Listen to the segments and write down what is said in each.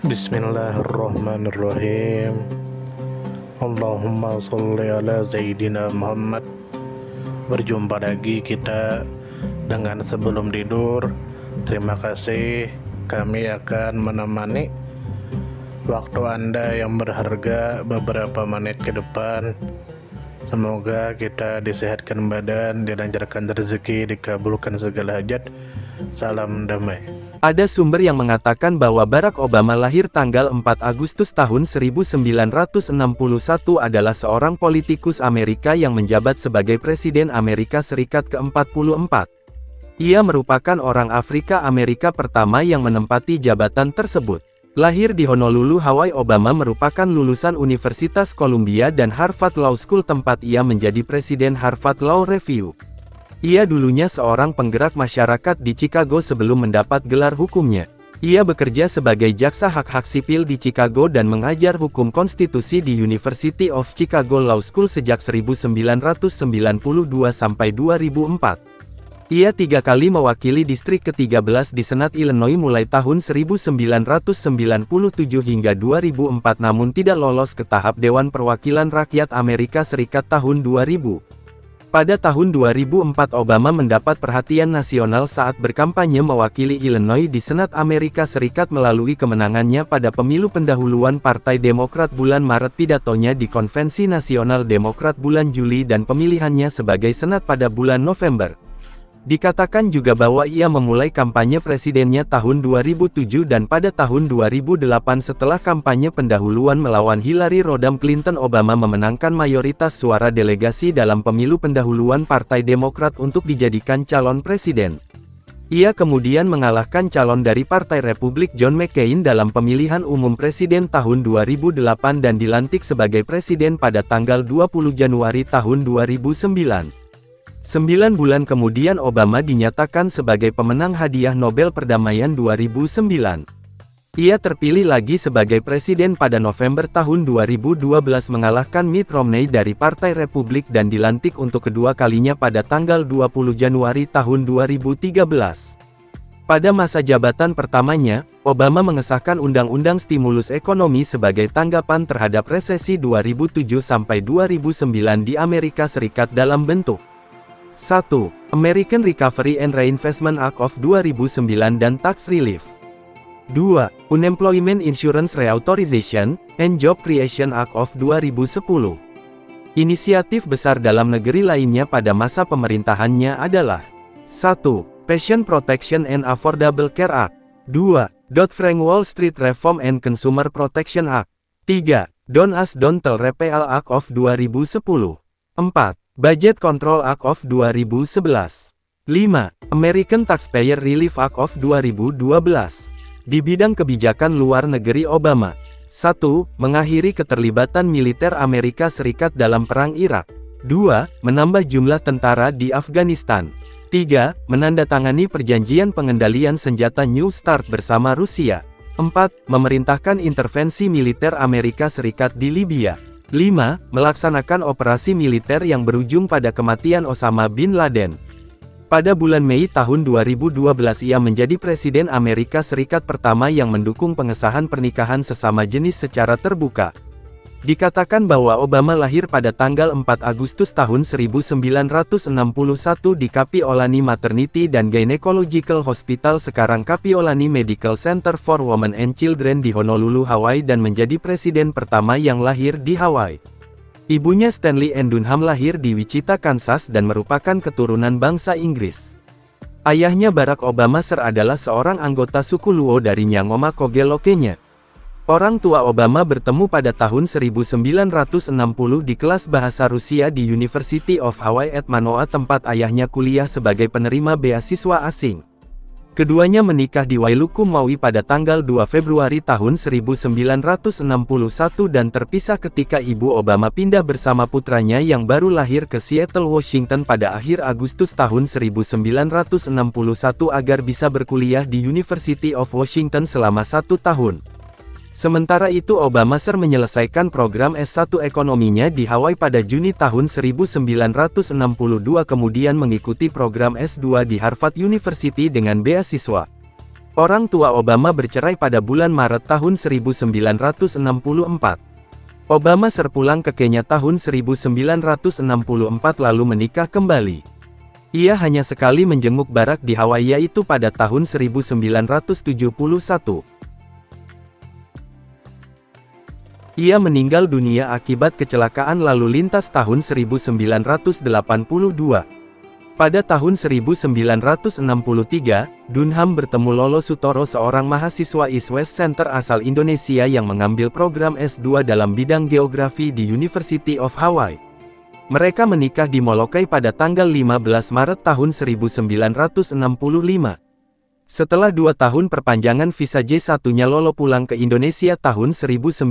Bismillahirrahmanirrahim. Allahumma sholli ala Sayyidina Muhammad. Berjumpa lagi kita dengan sebelum tidur. Terima kasih, kami akan menemani waktu Anda yang berharga beberapa menit ke depan. Semoga kita disehatkan badan, dilancarkan rezeki, dikabulkan segala hajat. Salam damai. Ada sumber yang mengatakan bahwa Barack Obama lahir tanggal 4 Agustus tahun 1961 adalah seorang politikus Amerika yang menjabat sebagai Presiden Amerika Serikat ke-44. Ia merupakan orang Afrika Amerika pertama yang menempati jabatan tersebut. Lahir di Honolulu, Hawaii, Obama merupakan lulusan Universitas Columbia dan Harvard Law School tempat ia menjadi Presiden Harvard Law Review. Ia dulunya seorang penggerak masyarakat di Chicago sebelum mendapat gelar hukumnya. Ia bekerja sebagai jaksa hak-hak sipil di Chicago dan mengajar hukum konstitusi di University of Chicago Law School sejak 1992 sampai 2004. Ia 3 kali mewakili distrik ke-13 di Senat Illinois mulai tahun 1997 hingga 2004 namun tidak lolos ke tahap Dewan Perwakilan Rakyat Amerika Serikat tahun 2000. Pada tahun 2004 Obama mendapat perhatian nasional saat berkampanye mewakili Illinois di Senat Amerika Serikat melalui kemenangannya pada pemilu pendahuluan Partai Demokrat bulan Maret, pidatonya di Konvensi Nasional Demokrat bulan Juli dan pemilihannya sebagai Senat pada bulan November. Dikatakan juga bahwa ia memulai kampanye presidennya tahun 2007 dan pada tahun 2008 setelah kampanye pendahuluan melawan Hillary Rodham Clinton, Obama memenangkan mayoritas suara delegasi dalam pemilu pendahuluan Partai Demokrat untuk dijadikan calon presiden. Ia kemudian mengalahkan calon dari Partai Republik John McCain dalam pemilihan umum presiden tahun 2008 dan dilantik sebagai presiden pada tanggal 20 Januari tahun 2009. 9 bulan kemudian Obama dinyatakan sebagai pemenang hadiah Nobel Perdamaian 2009. Ia terpilih lagi sebagai presiden pada November tahun 2012 mengalahkan Mitt Romney dari Partai Republik dan dilantik untuk kedua kalinya pada tanggal 20 Januari tahun 2013. Pada masa jabatan pertamanya, Obama mengesahkan Undang-Undang Stimulus Ekonomi sebagai tanggapan terhadap resesi 2007 sampai 2009 di Amerika Serikat dalam bentuk 1. American Recovery and Reinvestment Act of 2009 dan Tax Relief. 2. Unemployment Insurance Reauthorization and Job Creation Act of 2010. Inisiatif besar dalam negeri lainnya pada masa pemerintahannya adalah 1. Pension Protection and Affordable Care Act. 2. Dodd-Frank Wall Street Reform and Consumer Protection Act. 3. Don't Ask Don't Tell Repeal Act of 2010. 4. Budget Control Act of 2011. 5. American Taxpayer Relief Act of 2012. Di bidang kebijakan luar negeri Obama 1. Mengakhiri keterlibatan militer Amerika Serikat dalam Perang Irak. 2. Menambah jumlah tentara di Afghanistan. 3. Menandatangani perjanjian pengendalian senjata New START bersama Rusia. 4. Memerintahkan intervensi militer Amerika Serikat di Libya. 5. Melaksanakan operasi militer yang berujung pada kematian Osama bin Laden. Pada bulan Mei tahun 2012 ia menjadi Presiden Amerika Serikat pertama yang mendukung pengesahan pernikahan sesama jenis secara terbuka. Dikatakan bahwa Obama lahir pada tanggal 4 Agustus tahun 1961 di Kapiolani Maternity and Gynecological Hospital sekarang Kapiolani Medical Center for Women and Children di Honolulu, Hawaii dan menjadi presiden pertama yang lahir di Hawaii. Ibunya Stanley Ann Dunham lahir di Wichita, Kansas dan merupakan keturunan bangsa Inggris. Ayahnya Barack Obama adalah seorang anggota suku Luo dari Nyangoma Kogelo, Kenya. Orang tua Obama bertemu pada tahun 1960 di kelas bahasa Rusia di University of Hawaii at Manoa tempat ayahnya kuliah sebagai penerima beasiswa asing. Keduanya menikah di Wailuku, Maui pada tanggal 2 Februari tahun 1961 dan terpisah ketika ibu Obama pindah bersama putranya yang baru lahir ke Seattle, Washington pada akhir Agustus tahun 1961 agar bisa berkuliah di University of Washington selama 1 tahun. Sementara itu Obama menyelesaikan program S1 ekonominya di Hawaii pada Juni tahun 1962 kemudian mengikuti program S2 di Harvard University dengan beasiswa. Orang tua Obama bercerai pada bulan Maret tahun 1964. Obama serpulang ke Kenya tahun 1964 lalu menikah kembali. Ia hanya sekali menjenguk Barack di Hawaii, yaitu pada tahun 1971. Ia meninggal dunia akibat kecelakaan lalu lintas tahun 1982. Pada tahun 1963, Dunham bertemu Lolo Sutoro, seorang mahasiswa East West Center asal Indonesia yang mengambil program S2 dalam bidang geografi di University of Hawaii. Mereka menikah di Molokai pada tanggal 15 Maret tahun 1965. Setelah 2 tahun perpanjangan visa J1-nya, Lolo pulang ke Indonesia tahun 1966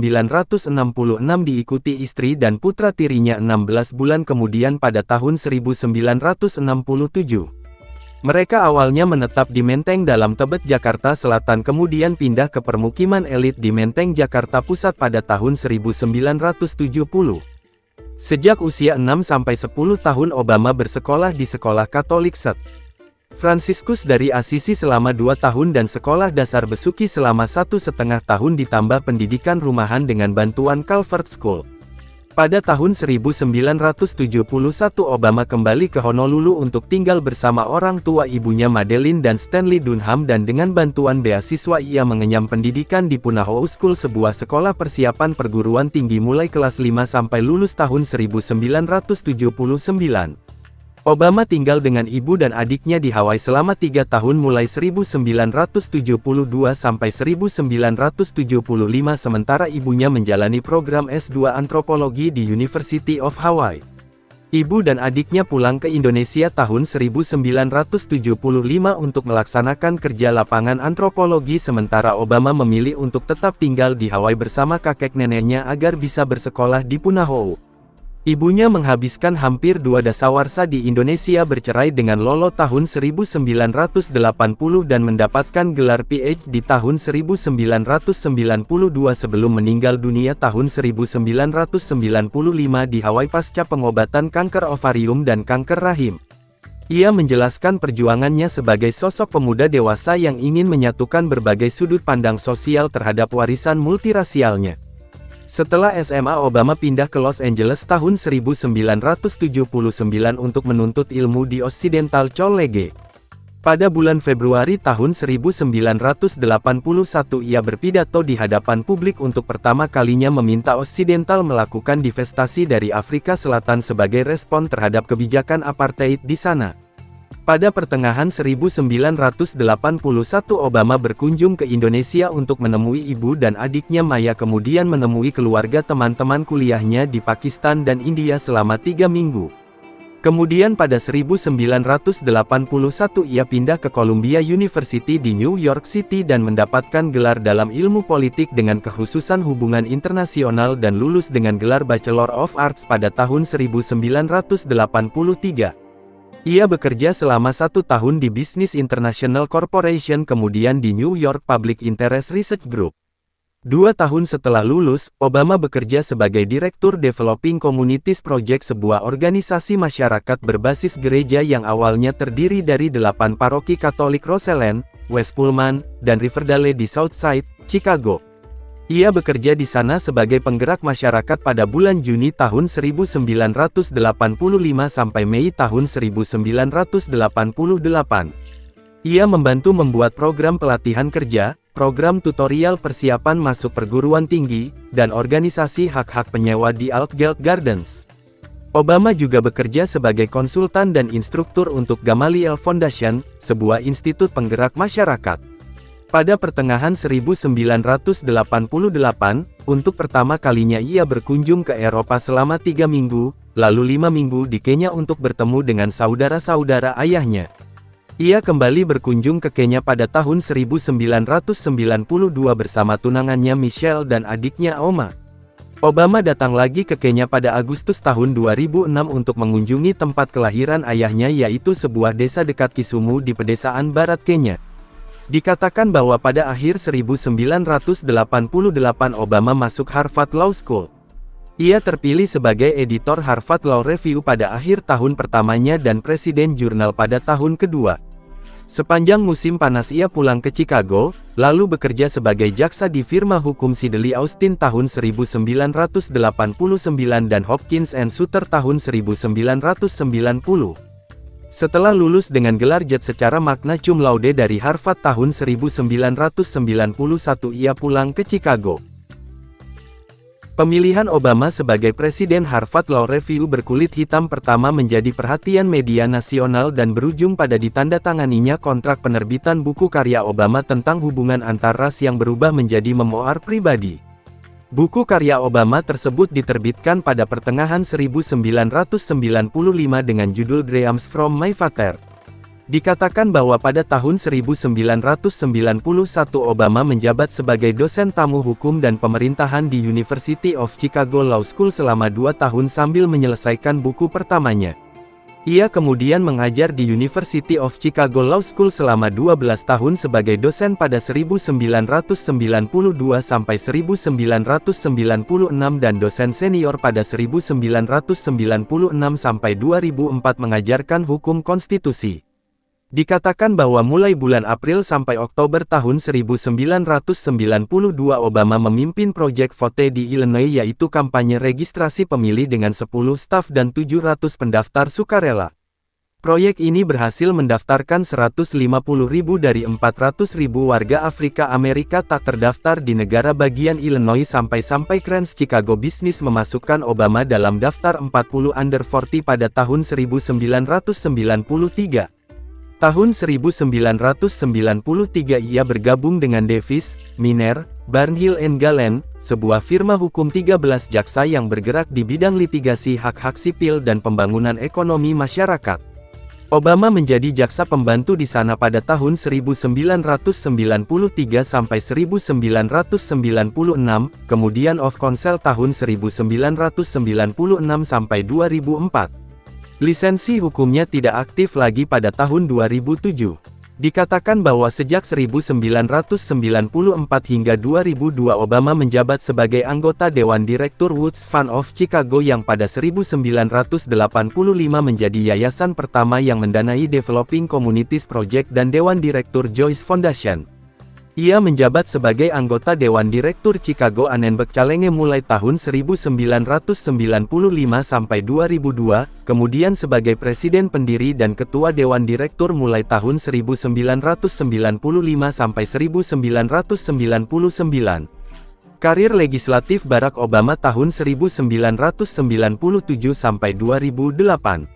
diikuti istri dan putra tirinya 16 bulan kemudian pada tahun 1967. Mereka awalnya menetap di Menteng dalam Tebet, Jakarta Selatan, kemudian pindah ke permukiman elit di Menteng, Jakarta Pusat pada tahun 1970. Sejak usia 6-10 tahun Obama bersekolah di sekolah Katolik St. Fransiskus dari Assisi selama 2 tahun dan sekolah dasar Besuki selama 1,5 tahun ditambah pendidikan rumahan dengan bantuan Calvert School. Pada tahun 1971 Obama kembali ke Honolulu untuk tinggal bersama orang tua ibunya Madeline dan Stanley Dunham, dan dengan bantuan beasiswa ia mengenyam pendidikan di Punahou School, sebuah sekolah persiapan perguruan tinggi mulai kelas 5 sampai lulus tahun 1979. Obama tinggal dengan ibu dan adiknya di Hawaii selama 3 tahun mulai 1972 sampai 1975, sementara ibunya menjalani program S2 antropologi di University of Hawaii. Ibu dan adiknya pulang ke Indonesia tahun 1975 untuk melaksanakan kerja lapangan antropologi, sementara Obama memilih untuk tetap tinggal di Hawaii bersama kakek neneknya agar bisa bersekolah di Punahou. Ibunya menghabiskan hampir 2 dasawarsa di Indonesia, bercerai dengan Lolo tahun 1980 dan mendapatkan gelar PhD di tahun 1992 sebelum meninggal dunia tahun 1995 di Hawaii pasca pengobatan kanker ovarium dan kanker rahim. Ia menjelaskan perjuangannya sebagai sosok pemuda dewasa yang ingin menyatukan berbagai sudut pandang sosial terhadap warisan multirasialnya. Setelah SMA, Obama pindah ke Los Angeles tahun 1979 untuk menuntut ilmu di Occidental College. Pada bulan Februari tahun 1981 ia berpidato di hadapan publik untuk pertama kalinya meminta Occidental melakukan divestasi dari Afrika Selatan sebagai respon terhadap kebijakan apartheid di sana. Pada pertengahan 1981 Obama berkunjung ke Indonesia untuk menemui ibu dan adiknya Maya, kemudian menemui keluarga teman-teman kuliahnya di Pakistan dan India selama 3 minggu. Kemudian pada 1981 ia pindah ke Columbia University di New York City dan mendapatkan gelar dalam ilmu politik dengan kekhususan hubungan internasional dan lulus dengan gelar Bachelor of Arts pada tahun 1983. Ia bekerja selama 1 tahun di Business International Corporation kemudian di New York Public Interest Research Group. 2 tahun setelah lulus, Obama bekerja sebagai Direktur Developing Communities Project, sebuah organisasi masyarakat berbasis gereja yang awalnya terdiri dari 8 paroki Katolik Roseland, West Pullman, dan Riverdale di South Side, Chicago. Ia bekerja di sana sebagai penggerak masyarakat pada bulan Juni tahun 1985 sampai Mei tahun 1988. Ia membantu membuat program pelatihan kerja, program tutorial persiapan masuk perguruan tinggi, dan organisasi hak-hak penyewa di Altgeld Gardens. Obama juga bekerja sebagai konsultan dan instruktur untuk Gamaliel Foundation, sebuah institut penggerak masyarakat. Pada pertengahan 1988, untuk pertama kalinya ia berkunjung ke Eropa selama 3 minggu, lalu 5 minggu di Kenya untuk bertemu dengan saudara-saudara ayahnya. Ia kembali berkunjung ke Kenya pada tahun 1992 bersama tunangannya Michelle dan adiknya Oma. Obama datang lagi ke Kenya pada Agustus tahun 2006 untuk mengunjungi tempat kelahiran ayahnya, yaitu sebuah desa dekat Kisumu di pedesaan barat Kenya. Dikatakan bahwa pada akhir 1988 Obama masuk Harvard Law School. Ia terpilih sebagai editor Harvard Law Review pada akhir tahun pertamanya dan presiden jurnal pada tahun kedua. Sepanjang musim panas ia pulang ke Chicago, lalu bekerja sebagai jaksa di firma hukum Sidley Austin tahun 1989 dan Hopkins & Sutter tahun 1990. Setelah lulus dengan gelar JD secara magna cum laude dari Harvard tahun 1991 ia pulang ke Chicago. Pemilihan Obama sebagai Presiden Harvard Law Review berkulit hitam pertama menjadi perhatian media nasional dan berujung pada ditandatanganinya kontrak penerbitan buku karya Obama tentang hubungan antar ras yang berubah menjadi memoir pribadi. Buku karya Obama tersebut diterbitkan pada pertengahan 1995 dengan judul Dreams from My Father. Dikatakan bahwa pada tahun 1991 Obama menjabat sebagai dosen tamu hukum dan pemerintahan di University of Chicago Law School selama 2 tahun sambil menyelesaikan buku pertamanya. Ia kemudian mengajar di University of Chicago Law School selama 12 tahun sebagai dosen pada 1992 sampai 1996 dan dosen senior pada 1996 sampai 2004 mengajarkan hukum konstitusi. Dikatakan bahwa mulai bulan April sampai Oktober tahun 1992 Obama memimpin proyek Vote di Illinois yaitu kampanye registrasi pemilih dengan 10 staf dan 700 pendaftar sukarela. Proyek ini berhasil mendaftarkan 150.000 dari 400.000 warga Afrika Amerika tak terdaftar di negara bagian Illinois sampai Crain's Chicago Business memasukkan Obama dalam daftar 40 under 40 pada tahun 1993. Tahun 1993 ia bergabung dengan Davis, Miner, Barnhill & Gallen, sebuah firma hukum 13 jaksa yang bergerak di bidang litigasi hak-hak sipil dan pembangunan ekonomi masyarakat. Obama menjadi jaksa pembantu di sana pada tahun 1993 sampai 1996, kemudian of counsel tahun 1996 sampai 2004. Lisensi hukumnya tidak aktif lagi pada tahun 2007. Dikatakan bahwa sejak 1994 hingga 2002 Obama menjabat sebagai anggota Dewan Direktur Woods Fund of Chicago yang pada 1985 menjadi yayasan pertama yang mendanai Developing Communities Project dan Dewan Direktur Joyce Foundation. Ia menjabat sebagai anggota Dewan Direktur Chicago Annenberg Challenge mulai tahun 1995 sampai 2002, kemudian sebagai Presiden Pendiri dan Ketua Dewan Direktur mulai tahun 1995 sampai 1999. Karir legislatif Barack Obama tahun 1997 sampai 2008.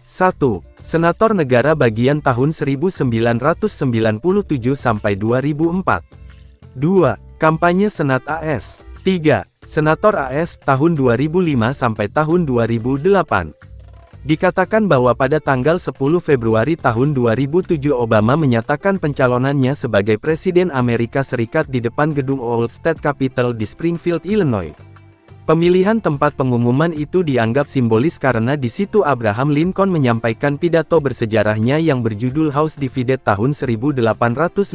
1. Senator Negara Bagian tahun 1997 sampai 2004. 2. Kampanye Senat AS. 3. Senator AS tahun 2005 sampai tahun 2008. Dikatakan bahwa pada tanggal 10 Februari tahun 2007 Obama menyatakan pencalonannya sebagai Presiden Amerika Serikat di depan gedung Old State Capitol di Springfield, Illinois. Pemilihan tempat pengumuman itu dianggap simbolis karena di situ Abraham Lincoln menyampaikan pidato bersejarahnya yang berjudul House Divided tahun 1858.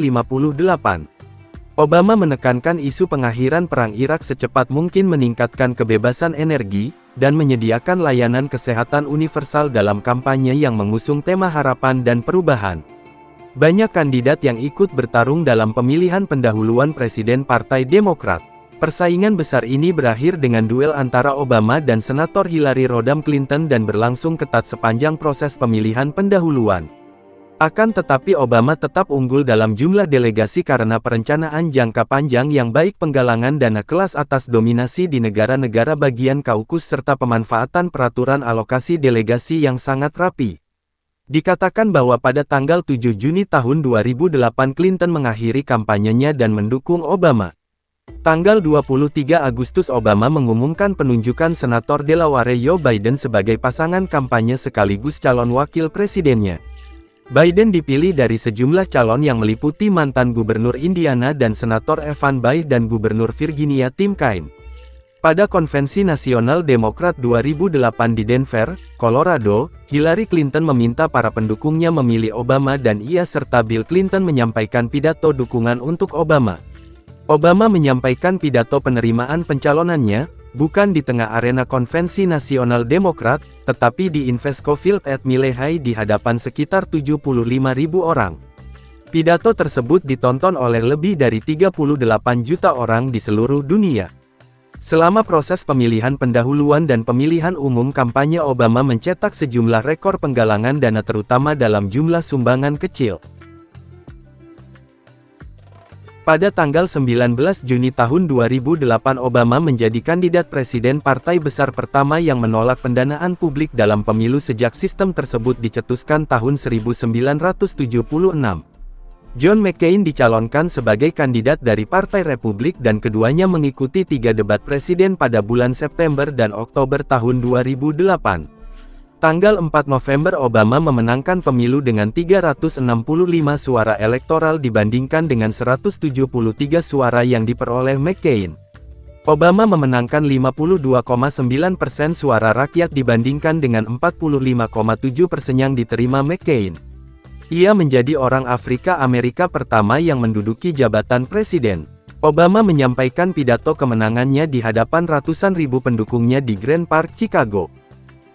Obama menekankan isu pengakhiran Perang Irak secepat mungkin, meningkatkan kebebasan energi, dan menyediakan layanan kesehatan universal dalam kampanye yang mengusung tema harapan dan perubahan. Banyak kandidat yang ikut bertarung dalam pemilihan pendahuluan Presiden Partai Demokrat. Persaingan besar ini berakhir dengan duel antara Obama dan Senator Hillary Rodham Clinton dan berlangsung ketat sepanjang proses pemilihan pendahuluan. Akan tetapi Obama tetap unggul dalam jumlah delegasi karena perencanaan jangka panjang yang baik, penggalangan dana kelas atas, dominasi di negara-negara bagian Kaukus serta pemanfaatan peraturan alokasi delegasi yang sangat rapi. Dikatakan bahwa pada tanggal 7 Juni tahun 2008 Clinton mengakhiri kampanyenya dan mendukung Obama. Tanggal 23 Agustus Obama mengumumkan penunjukan Senator Delaware Joe Biden sebagai pasangan kampanye sekaligus calon wakil presidennya. Biden dipilih dari sejumlah calon yang meliputi mantan Gubernur Indiana dan Senator Evan Bayh dan Gubernur Virginia Tim Kaine. Pada Konvensi Nasional Demokrat 2008 di Denver, Colorado, Hillary Clinton meminta para pendukungnya memilih Obama dan ia serta Bill Clinton menyampaikan pidato dukungan untuk Obama. Obama menyampaikan pidato penerimaan pencalonannya, bukan di tengah arena Konvensi Nasional Demokrat, tetapi di Invesco Field at Mile High di hadapan sekitar 75.000 orang. Pidato tersebut ditonton oleh lebih dari 38 juta orang di seluruh dunia. Selama proses pemilihan pendahuluan dan pemilihan umum, kampanye Obama mencetak sejumlah rekor penggalangan dana, terutama dalam jumlah sumbangan kecil. Pada tanggal 19 Juni tahun 2008, Obama menjadi kandidat presiden partai besar pertama yang menolak pendanaan publik dalam pemilu sejak sistem tersebut dicetuskan tahun 1976. John McCain dicalonkan sebagai kandidat dari Partai Republik dan keduanya mengikuti 3 debat presiden pada bulan September dan Oktober tahun 2008. Tanggal 4 November Obama memenangkan pemilu dengan 365 suara elektoral dibandingkan dengan 173 suara yang diperoleh McCain. Obama memenangkan 52,9% suara rakyat dibandingkan dengan 45,7% yang diterima McCain. Ia menjadi orang Afrika Amerika pertama yang menduduki jabatan presiden. Obama menyampaikan pidato kemenangannya di hadapan ratusan ribu pendukungnya di Grand Park, Chicago.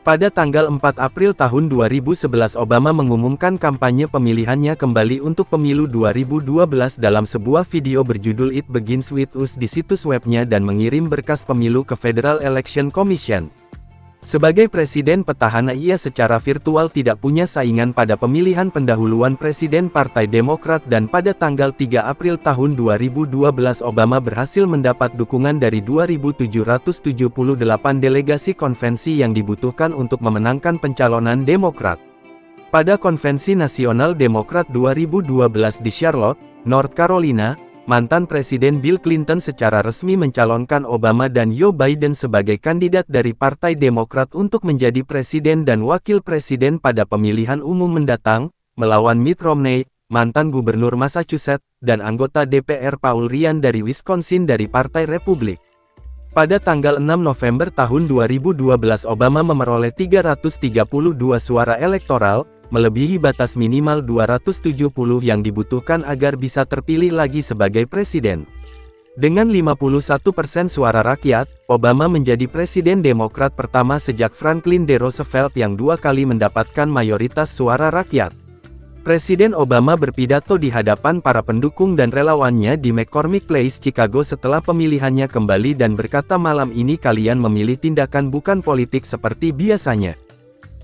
Pada tanggal 4 April tahun 2011, Obama mengumumkan kampanye pemilihannya kembali untuk pemilu 2012 dalam sebuah video berjudul It Begins With Us di situs webnya dan mengirim berkas pemilu ke Federal Election Commission. Sebagai presiden petahana, ia secara virtual tidak punya saingan pada pemilihan pendahuluan presiden Partai Demokrat, dan pada tanggal 3 April tahun 2012 Obama berhasil mendapat dukungan dari 2.778 delegasi konvensi yang dibutuhkan untuk memenangkan pencalonan Demokrat. Pada Konvensi Nasional Demokrat 2012 di Charlotte, North Carolina, mantan Presiden Bill Clinton secara resmi mencalonkan Obama dan Joe Biden sebagai kandidat dari Partai Demokrat untuk menjadi presiden dan wakil presiden pada pemilihan umum mendatang, melawan Mitt Romney, mantan gubernur Massachusetts, dan anggota DPR Paul Ryan dari Wisconsin dari Partai Republik. Pada tanggal 6 November tahun 2012 Obama memperoleh 332 suara elektoral, melebihi batas minimal 270 yang dibutuhkan agar bisa terpilih lagi sebagai presiden. Dengan 51% suara rakyat, Obama menjadi presiden Demokrat pertama sejak Franklin D. Roosevelt yang 2 kali mendapatkan mayoritas suara rakyat. Presiden Obama berpidato di hadapan para pendukung dan relawannya di McCormick Place, Chicago setelah pemilihannya kembali dan berkata, "Malam ini kalian memilih tindakan bukan politik seperti biasanya.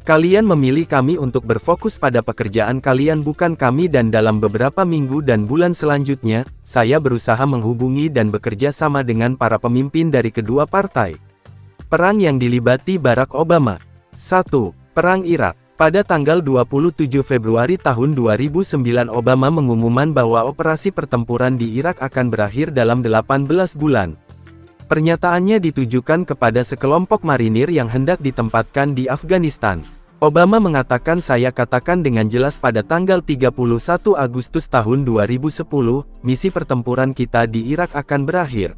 Kalian memilih kami untuk berfokus pada pekerjaan kalian, bukan kami, dan dalam beberapa minggu dan bulan selanjutnya, saya berusaha menghubungi dan bekerja sama dengan para pemimpin dari kedua partai." Perang yang dilibati Barack Obama. 1. Perang Irak. Pada tanggal 27 Februari tahun 2009 Obama mengumumkan bahwa operasi pertempuran di Irak akan berakhir dalam 18 bulan. Pernyataannya ditujukan kepada sekelompok marinir yang hendak ditempatkan di Afghanistan. Obama mengatakan, "Saya katakan dengan jelas pada tanggal 31 Agustus tahun 2010, misi pertempuran kita di Irak akan berakhir."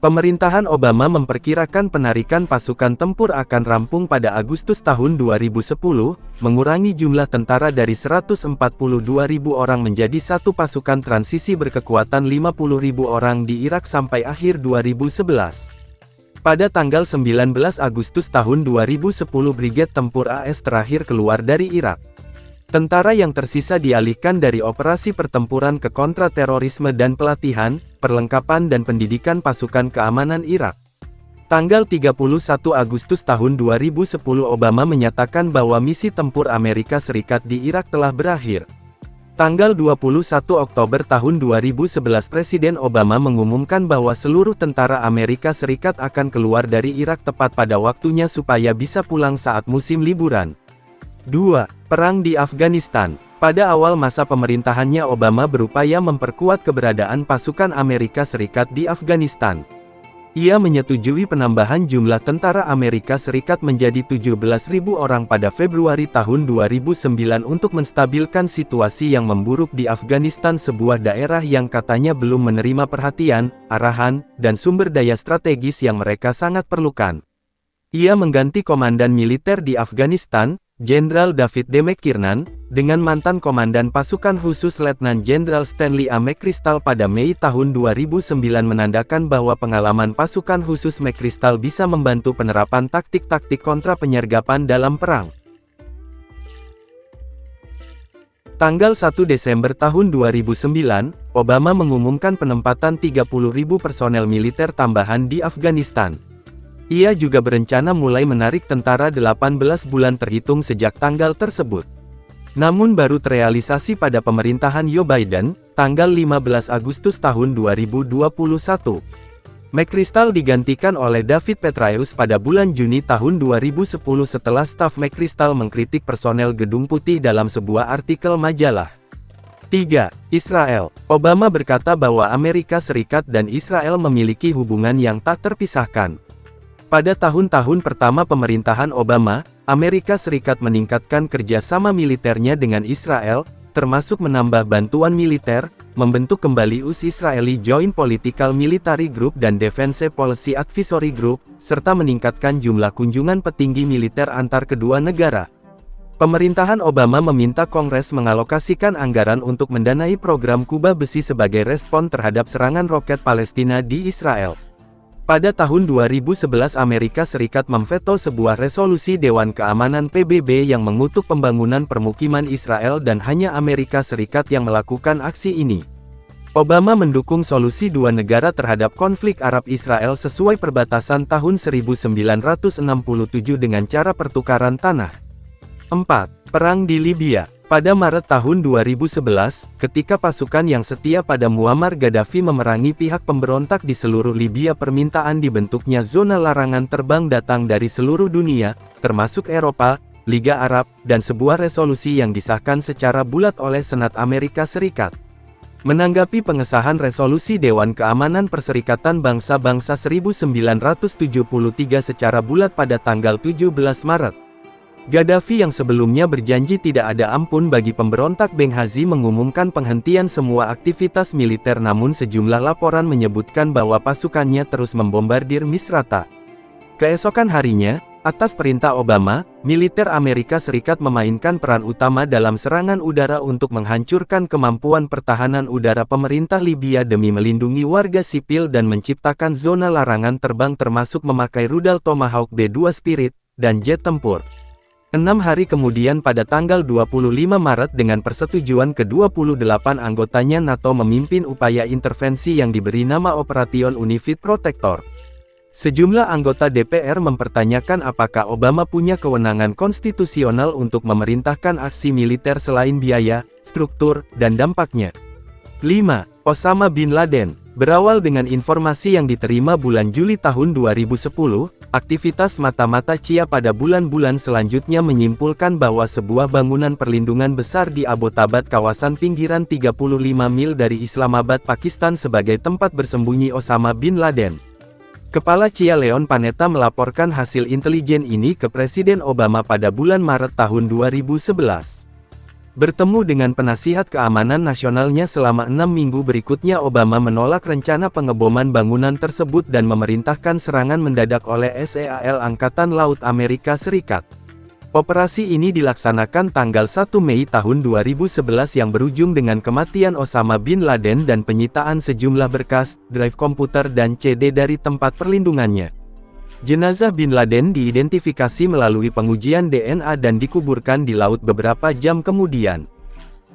Pemerintahan Obama memperkirakan penarikan pasukan tempur akan rampung pada Agustus tahun 2010, mengurangi jumlah tentara dari 142.000 orang menjadi satu pasukan transisi berkekuatan 50.000 orang di Irak sampai akhir 2011. Pada tanggal 19 Agustus tahun 2010 Brigade Tempur AS terakhir keluar dari Irak. Tentara yang tersisa dialihkan dari operasi pertempuran ke kontraterorisme dan pelatihan, perlengkapan dan pendidikan pasukan keamanan Irak. Tanggal 31 Agustus tahun 2010 Obama menyatakan bahwa misi tempur Amerika Serikat di Irak telah berakhir. Tanggal 21 Oktober tahun 2011 Presiden Obama mengumumkan bahwa seluruh tentara Amerika Serikat akan keluar dari Irak tepat pada waktunya supaya bisa pulang saat musim liburan. 2. Perang di Afghanistan. Pada awal masa pemerintahannya Obama berupaya memperkuat keberadaan pasukan Amerika Serikat di Afghanistan. Ia menyetujui penambahan jumlah tentara Amerika Serikat menjadi 17.000 orang pada Februari tahun 2009 untuk menstabilkan situasi yang memburuk di Afghanistan, sebuah daerah yang katanya belum menerima perhatian, arahan, dan sumber daya strategis yang mereka sangat perlukan. Ia mengganti komandan militer di Afghanistan, Jenderal David D. McKiernan, dengan mantan komandan pasukan khusus Letnan Jenderal Stanley A. McChrystal pada Mei tahun 2009, menandakan bahwa pengalaman pasukan khusus McChrystal bisa membantu penerapan taktik-taktik kontra penyergapan dalam perang. Tanggal 1 Desember tahun 2009, Obama mengumumkan penempatan 30.000 personel militer tambahan di Afghanistan. Ia juga berencana mulai menarik tentara 18 bulan terhitung sejak tanggal tersebut. Namun baru terrealisasi pada pemerintahan Joe Biden, tanggal 15 Agustus tahun 2021. McChrystal digantikan oleh David Petraeus pada bulan Juni tahun 2010 setelah staf McChrystal mengkritik personel Gedung Putih dalam sebuah artikel majalah. 3. Israel. Obama berkata bahwa Amerika Serikat dan Israel memiliki hubungan yang tak terpisahkan. Pada tahun-tahun pertama pemerintahan Obama, Amerika Serikat meningkatkan kerjasama militernya dengan Israel, termasuk menambah bantuan militer, membentuk kembali US-Israeli Joint Political Military Group dan Defense Policy Advisory Group, serta meningkatkan jumlah kunjungan petinggi militer antar kedua negara. Pemerintahan Obama meminta Kongres mengalokasikan anggaran untuk mendanai program Kuba Besi sebagai respon terhadap serangan roket Palestina di Israel. Pada tahun 2011 Amerika Serikat memveto sebuah resolusi Dewan Keamanan PBB yang mengutuk pembangunan permukiman Israel dan hanya Amerika Serikat yang melakukan aksi ini. Obama mendukung solusi dua negara terhadap konflik Arab-Israel sesuai perbatasan tahun 1967 dengan cara pertukaran tanah. 4. Perang di Libya. Pada Maret tahun 2011, ketika pasukan yang setia pada Muammar Gaddafi memerangi pihak pemberontak di seluruh Libya, permintaan dibentuknya zona larangan terbang datang dari seluruh dunia, termasuk Eropa, Liga Arab, dan sebuah resolusi yang disahkan secara bulat oleh Senat Amerika Serikat. Menanggapi pengesahan resolusi Dewan Keamanan Perserikatan Bangsa-Bangsa 1973 secara bulat pada tanggal 17 Maret, Gaddafi yang sebelumnya berjanji tidak ada ampun bagi pemberontak Benghazi mengumumkan penghentian semua aktivitas militer, namun sejumlah laporan menyebutkan bahwa pasukannya terus membombardir Misrata. Keesokan harinya, atas perintah Obama, militer Amerika Serikat memainkan peran utama dalam serangan udara untuk menghancurkan kemampuan pertahanan udara pemerintah Libya demi melindungi warga sipil dan menciptakan zona larangan terbang termasuk memakai rudal Tomahawk B-2 Spirit, dan jet tempur. 6 hari kemudian pada tanggal 25 Maret dengan persetujuan ke-28 anggotanya, NATO memimpin upaya intervensi yang diberi nama Operation Unified Protector. Sejumlah anggota DPR mempertanyakan apakah Obama punya kewenangan konstitusional untuk memerintahkan aksi militer selain biaya, struktur, dan dampaknya. 5. Osama bin Laden. Berawal dengan informasi yang diterima bulan Juli tahun 2010, aktivitas mata-mata Cia pada bulan-bulan selanjutnya menyimpulkan bahwa sebuah bangunan perlindungan besar di Abbottabad, kawasan pinggiran 35 mil dari Islamabad, Pakistan, sebagai tempat bersembunyi Osama bin Laden. Kepala Cia Leon Panetta melaporkan hasil intelijen ini ke Presiden Obama pada bulan Maret tahun 2011. Bertemu dengan penasihat keamanan nasionalnya selama 6 minggu berikutnya, Obama menolak rencana pengeboman bangunan tersebut dan memerintahkan serangan mendadak oleh SEAL Angkatan Laut Amerika Serikat. Operasi ini dilaksanakan tanggal 1 Mei tahun 2011 yang berujung dengan kematian Osama bin Laden dan penyitaan sejumlah berkas, drive komputer dan CD dari tempat perlindungannya. Jenazah bin Laden diidentifikasi melalui pengujian DNA dan dikuburkan di laut beberapa jam kemudian.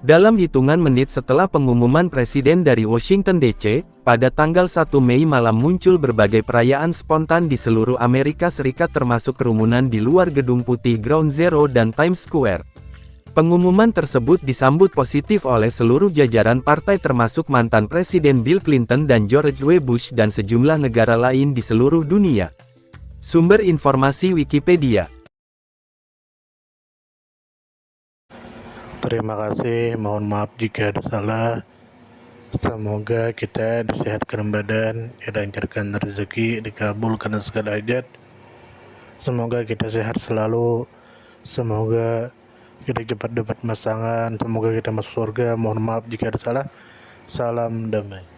Dalam hitungan menit setelah pengumuman Presiden dari Washington DC, pada tanggal 1 Mei malam muncul berbagai perayaan spontan di seluruh Amerika Serikat termasuk kerumunan di luar Gedung Putih Ground Zero dan Times Square. Pengumuman tersebut disambut positif oleh seluruh jajaran partai termasuk mantan Presiden Bill Clinton dan George W. Bush dan sejumlah negara lain di seluruh dunia. Sumber informasi Wikipedia. Terima kasih, mohon maaf jika ada salah. Semoga kita disehatkan badan, dilancarkan rezeki, dikabulkan segala hajat. Semoga kita sehat selalu. Semoga kita cepat dapat pasangan. Semoga kita masuk surga. Mohon maaf jika ada salah. Salam damai.